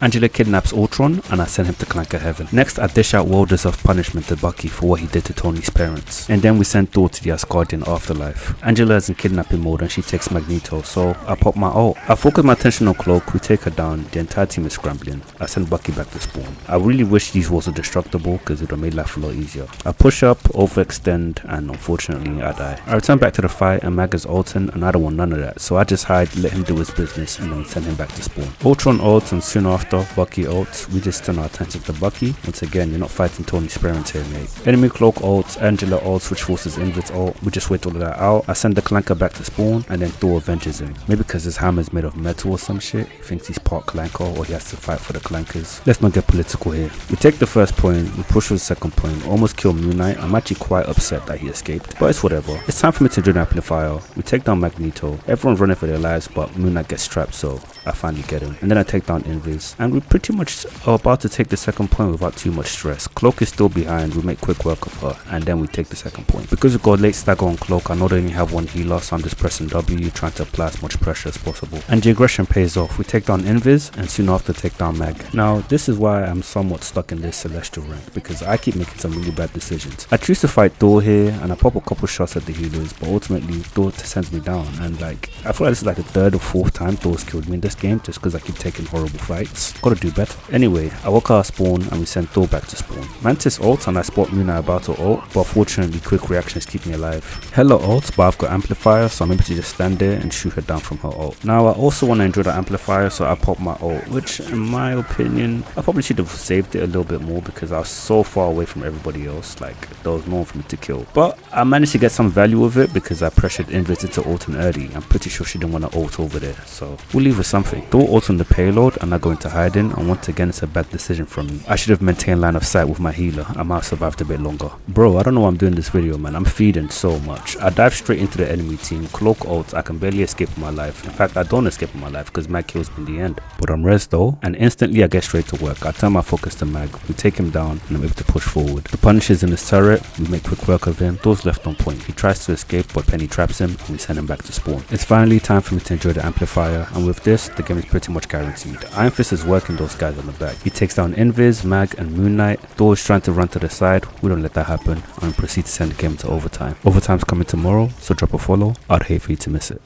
Angela kidnaps Ultron and I send him to Clanker Heaven. Next, I dish out well-deserved punishment to Bucky for what he did to Tony's parents. And then we send Thor to the Asgardian afterlife. Angela is in kidnapping mode and she takes Magneto, so I pop my ult. I focus my attention on Cloak, we take her down, the entire team is scrambling. I send Bucky back to spawn. I really wish these walls were destructible because it would have made life a lot easier. I push up, overextend, and unfortunately I die. I return back to the fight and Mag is ulting and I don't want none of that, so I just hide, let him do his business, and then send him back to spawn. Ultron ults and soon after Bucky ults, we just turn our attention to Bucky. Once again, you're not fighting Tony's parents here, mate. Enemy Cloak ults, Angela ults, which forces Invis ult. We just wait all of that out. I send the Clanker back to spawn and then Thor avenges him. Maybe because his hammer is made of metal or some shit, he thinks he's part Clanker or he has to fight for the Clankers. Let's not get political here. We take the first point, we push for the second point, almost kill Moon Knight. I'm actually quite upset that he escaped, but it's whatever. It's time for me to join the Amplifier. We take down Magneto. Everyone's running for their lives, but Moon Knight gets trapped, so I finally get him. And then I take down Invis. And we pretty much are about to take the second point without too much stress. Cloak is still behind, we make quick work of her, and then we take the second point. Because we got late stagger on Cloak, I know they only have one healer, so I'm just pressing W, trying to apply as much pressure as possible. And the aggression pays off. We take down Invis, and soon after take down Mag. Now, this is why I'm somewhat stuck in this Celestial rank, because I keep making some really bad decisions. I choose to fight Thor here, and I pop a couple shots at the healers, but ultimately Thor sends me down, and like, I feel like this is like the third or fourth time Thor's killed me in this game, just because I keep taking horrible fights. Gotta do better. Anyway, I walk out of spawn and we send Thor back to spawn. Mantis ults and I spot Moon Knight about to ult, but fortunately quick reactions keep me alive. Hela ults, but I've got Amplifier, so I'm able to just stand there and shoot her down from her ult. Now I also want to enjoy the Amplifier, so I pop my ult, which in my opinion, I probably should have saved it a little bit more because I was so far away from everybody else, like there was no one for me to kill. But I managed to get some value of it because I pressured Invis to ult in early. I'm pretty sure she didn't want to ult over there, so we'll leave her something. Thor ults on the payload and I go into hiding, and once again it's a bad decision from me. I should have maintained line of sight with my healer. I might have survived a bit longer. Bro, I don't know why I'm doing this video, man. I'm feeding so much. I dive straight into the enemy team. Cloak ults, I can barely escape with my life. In fact, I don't escape with my life because Mag kills me in the end. But I'm res though, and instantly I get straight to work. I turn my focus to Mag. We take him down and I'm able to push forward. The Punisher's in his turret. We make quick work of him. Thor's left on point. He tries to escape, but Penny traps him and we send him back to spawn. It's finally time for me to enjoy the Amplifier, and with this, the game is pretty much guaranteed. Iron Fist is working those guys on the back. He takes down Invis, Mag, and Moon Knight. Thor is trying to run to the side. We don't let that happen and proceed to send the game to overtime. Overtime's coming tomorrow, so drop a follow. I'd hate for you to miss it.